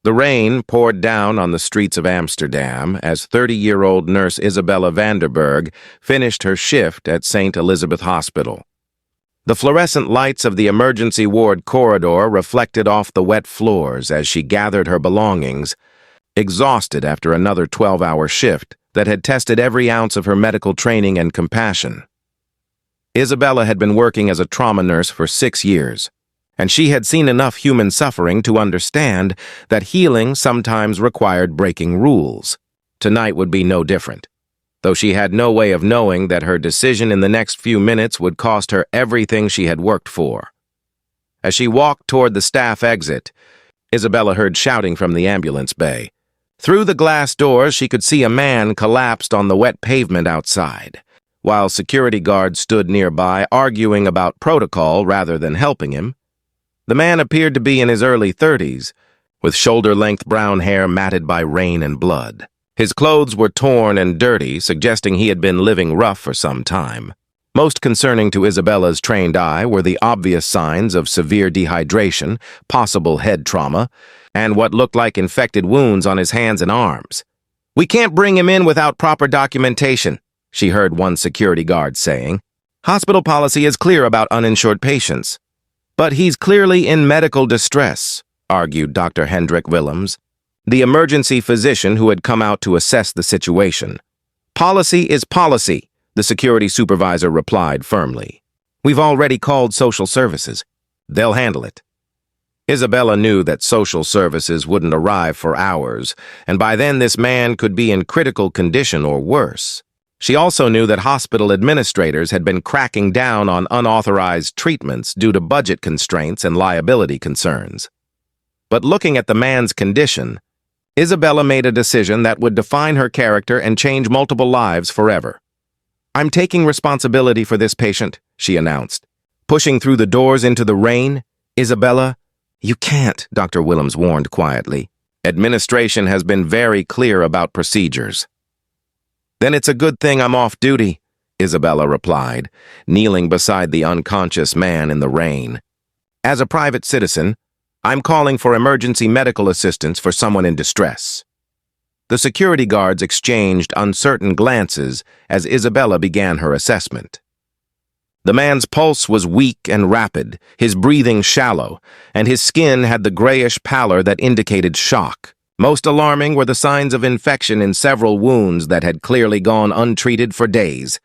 The rain poured down on the streets of Amsterdam as 30-year-old nurse Isabella Vanderberg finished her shift at St. Elizabeth Hospital. The fluorescent lights of the emergency ward corridor reflected off the wet floors as she gathered her belongings, exhausted after another 12-hour shift that had tested every ounce of her medical training and compassion. Isabella had been working as a trauma nurse for 6 years, and she had seen enough human suffering to understand that healing sometimes required breaking rules. Tonight would be no different, though she had no way of knowing that her decision in the next few minutes would cost her everything she had worked for. As she walked toward the staff exit, Isabella heard shouting from the ambulance bay. Through the glass doors, she could see a man collapsed on the wet pavement outside, while security guards stood nearby arguing about protocol rather than helping him. The man appeared to be in his early 30s, with shoulder-length brown hair matted by rain and blood. His clothes were torn and dirty, suggesting he had been living rough for some time. Most concerning to Isabella's trained eye were the obvious signs of severe dehydration, possible head trauma, and what looked like infected wounds on his hands and arms. "We can't bring him in without proper documentation," she heard one security guard saying. "Hospital policy is clear about uninsured patients." "But he's clearly in medical distress," argued Dr. Hendrik Willems, the emergency physician who had come out to assess the situation. "Policy is policy," the security supervisor replied firmly. "We've already called social services. They'll handle it." Isabella knew that social services wouldn't arrive for hours, and by then this man could be in critical condition or worse. She also knew that hospital administrators had been cracking down on unauthorized treatments due to budget constraints and liability concerns. But looking at the man's condition, Isabella made a decision that would define her character and change multiple lives forever. "I'm taking responsibility for this patient," she announced. Pushing through the doors into the rain, "Isabella—" "You can't," Dr. Willems warned quietly. "Administration has been very clear about procedures." "Then it's a good thing I'm off duty," Isabella replied, kneeling beside the unconscious man in the rain. "As a private citizen, I'm calling for emergency medical assistance for someone in distress." The security guards exchanged uncertain glances as Isabella began her assessment. The man's pulse was weak and rapid, his breathing shallow, and his skin had the grayish pallor that indicated shock. Most alarming were the signs of infection in several wounds that had clearly gone untreated for days.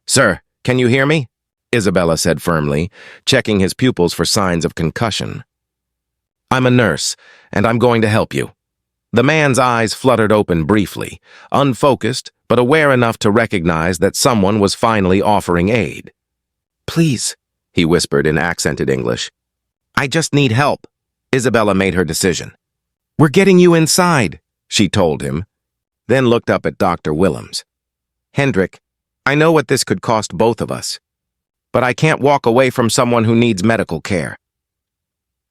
"Sir, can you hear me?" Isabella said firmly, checking his pupils for signs of concussion. "I'm a nurse, and I'm going to help you." The man's eyes fluttered open briefly, unfocused but aware enough to recognize that someone was finally offering aid. "Please," he whispered in accented English. "I just need help." Isabella made her decision. "We're getting you inside," she told him, then looked up at Dr. Willems. "Hendrik, I know what this could cost both of us, but I can't walk away from someone who needs medical care."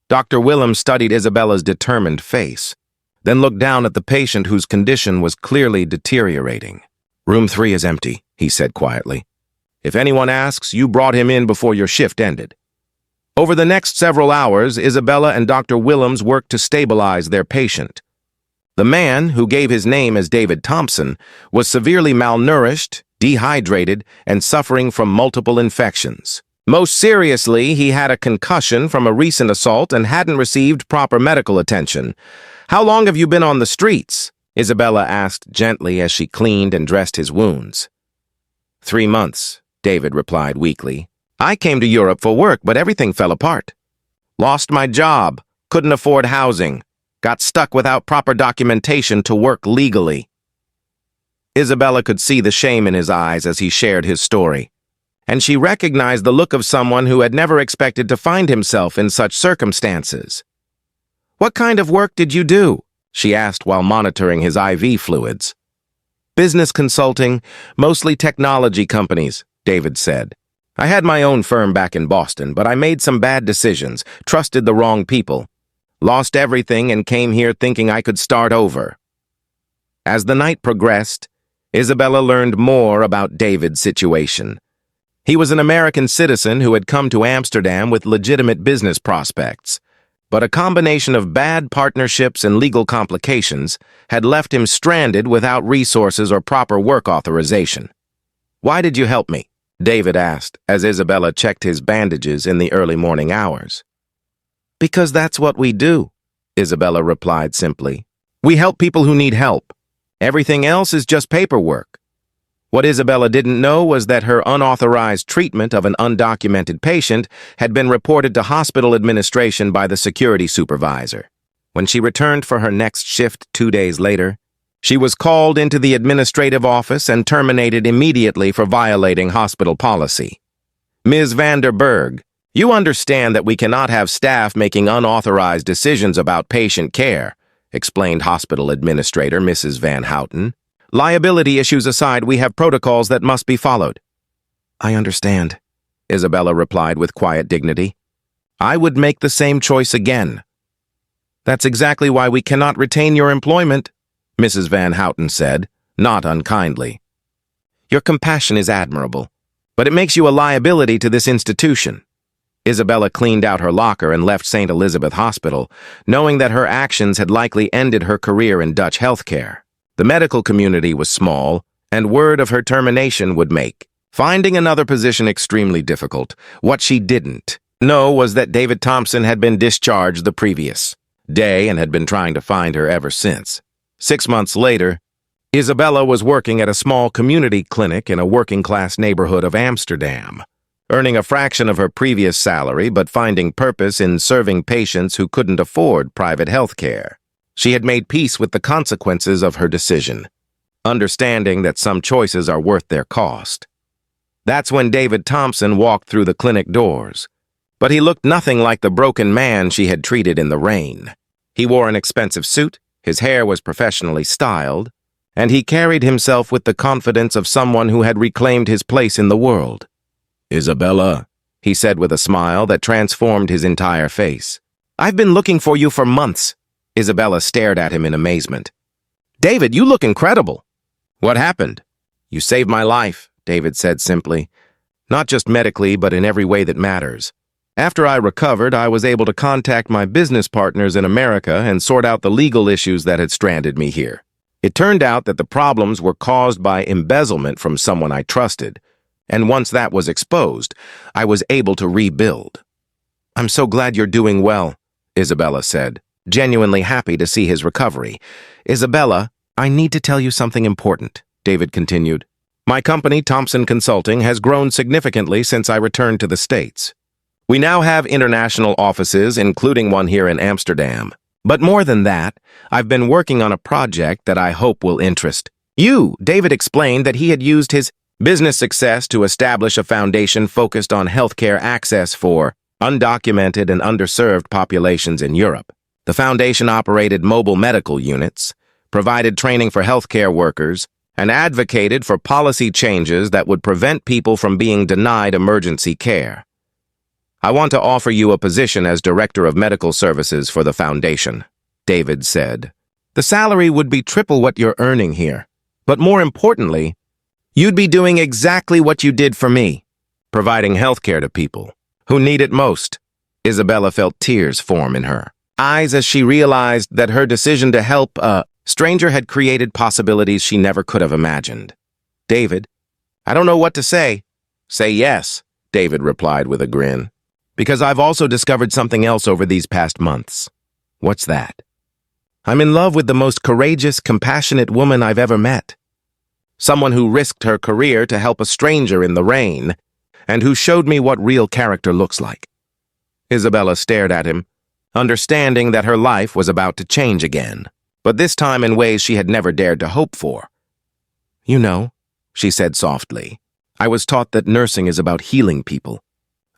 Dr. Willems studied Isabella's determined face, then looked down at the patient whose condition was clearly deteriorating. "Room 3 is empty," he said quietly. "If anyone asks, you brought him in before your shift ended." Over the next several hours, Isabella and Dr. Willems worked to stabilize their patient. The man, who gave his name as David Thompson, was severely malnourished, dehydrated, and suffering from multiple infections. Most seriously, he had a concussion from a recent assault and hadn't received proper medical attention. "How long have you been on the streets?" Isabella asked gently as she cleaned and dressed his wounds. 3 months, David replied weakly. "I came to Europe for work, but everything fell apart. Lost my job, couldn't afford housing, got stuck without proper documentation to work legally." Isabella could see the shame in his eyes as he shared his story, and she recognized the look of someone who had never expected to find himself in such circumstances. "What kind of work did you do?" she asked while monitoring his IV fluids. "Business consulting, mostly technology companies," David said. "I had my own firm back in Boston, but I made some bad decisions, trusted the wrong people, lost everything and came here thinking I could start over." As the night progressed, Isabella learned more about David's situation. He was an American citizen who had come to Amsterdam with legitimate business prospects. But a combination of bad partnerships and legal complications had left him stranded without resources or proper work authorization. "Why did you help me?" David asked as Isabella checked his bandages in the early morning hours. "Because that's what we do," Isabella replied simply. "We help people who need help. Everything else is just paperwork." What Isabella didn't know was that her unauthorized treatment of an undocumented patient had been reported to hospital administration by the security supervisor. When she returned for her next shift 2 days later, she was called into the administrative office and terminated immediately for violating hospital policy. "Ms. Vanderberg, you understand that we cannot have staff making unauthorized decisions about patient care," explained hospital administrator Mrs. Van Houten. "Liability issues aside, we have protocols that must be followed." "I understand," Isabella replied with quiet dignity. "I would make the same choice again." "That's exactly why we cannot retain your employment," Mrs. Van Houten said, not unkindly. "Your compassion is admirable, but it makes you a liability to this institution." Isabella cleaned out her locker and left St. Elizabeth Hospital, knowing that her actions had likely ended her career in Dutch healthcare. The medical community was small, and word of her termination would make finding another position extremely difficult. What she didn't know was that David Thompson had been discharged the previous day and had been trying to find her ever since. 6 months later, Isabella was working at a small community clinic in a working-class neighborhood of Amsterdam, earning a fraction of her previous salary but finding purpose in serving patients who couldn't afford private health care. She had made peace with the consequences of her decision, understanding that some choices are worth their cost. That's when David Thompson walked through the clinic doors, but he looked nothing like the broken man she had treated in the rain. He wore an expensive suit, his hair was professionally styled, and he carried himself with the confidence of someone who had reclaimed his place in the world. "Isabella," he said with a smile that transformed his entire face. "I've been looking for you for months." Isabella stared at him in amazement. "David, you look incredible." "What happened?" "You saved my life," David said simply. "Not just medically, but in every way that matters. After I recovered, I was able to contact my business partners in America and sort out the legal issues that had stranded me here. It turned out that the problems were caused by embezzlement from someone I trusted, and once that was exposed, I was able to rebuild." "I'm so glad you're doing well," Isabella said, genuinely happy to see his recovery. "Isabella, I need to tell you something important," David continued. "My company, Thompson Consulting, has grown significantly since I returned to the States. We now have international offices, including one here in Amsterdam. But more than that, I've been working on a project that I hope will interest you." David explained that he had used his business success to establish a foundation focused on healthcare access for undocumented and underserved populations in Europe. The foundation operated mobile medical units, provided training for healthcare workers, and advocated for policy changes that would prevent people from being denied emergency care. "I want to offer you a position as Director of Medical Services for the foundation," David said. "The salary would be triple what you're earning here. But more importantly, you'd be doing exactly what you did for me, providing healthcare to people who need it most." Isabella felt tears form in her eyes as she realized that her decision to help a stranger had created possibilities she never could have imagined. "David, I don't know what to say." "Say yes," David replied with a grin. "Because I've also discovered something else over these past months." "What's that?" "I'm in love with the most courageous, compassionate woman I've ever met. Someone who risked her career to help a stranger in the rain, and who showed me what real character looks like." Isabella stared at him, understanding that her life was about to change again, but this time in ways she had never dared to hope for. "You know," she said softly, "I was taught that nursing is about healing people.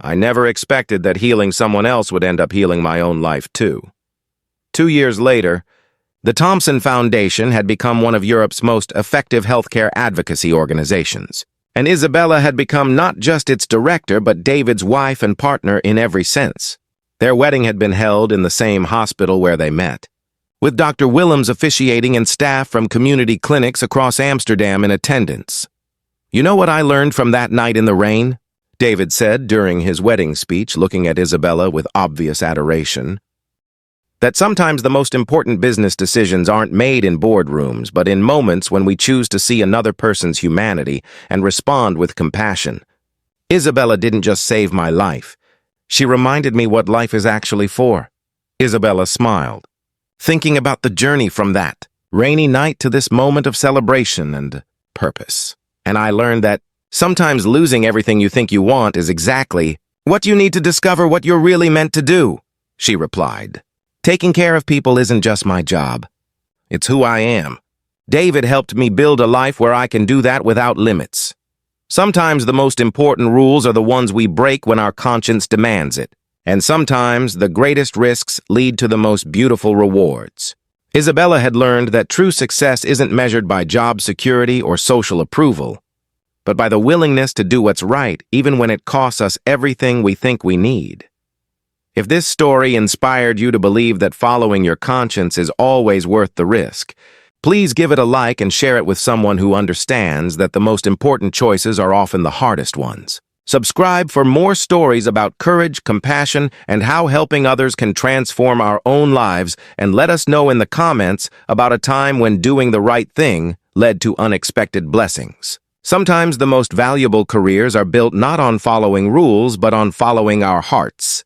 I never expected that healing someone else would end up healing my own life too." 2 years later, the Thompson Foundation had become one of Europe's most effective healthcare advocacy organizations, and Isabella had become not just its director but David's wife and partner in every sense. Their wedding had been held in the same hospital where they met, with Dr. Willems officiating and staff from community clinics across Amsterdam in attendance. "You know what I learned from that night in the rain?" David said during his wedding speech, looking at Isabella with obvious adoration. that sometimes the most important business decisions aren't made in boardrooms, but in moments when we choose to see another person's humanity and respond with compassion. Isabella didn't just save my life. She reminded me what life is actually for. Isabella smiled, thinking about the journey from that rainy night to this moment of celebration and purpose. And I learned that sometimes losing everything you think you want is exactly what you need to discover what you're really meant to do, she replied. Taking care of people isn't just my job. It's who I am. David helped me build a life where I can do that without limits. Sometimes the most important rules are the ones we break when our conscience demands it. And sometimes the greatest risks lead to the most beautiful rewards. Isabella had learned that true success isn't measured by job security or social approval, but by the willingness to do what's right even when it costs us everything we think we need. If this story inspired you to believe that following your conscience is always worth the risk, please give it a like and share it with someone who understands that the most important choices are often the hardest ones. Subscribe for more stories about courage, compassion, and how helping others can transform our own lives, and let us know in the comments about a time when doing the right thing led to unexpected blessings. Sometimes the most valuable careers are built not on following rules, but on following our hearts.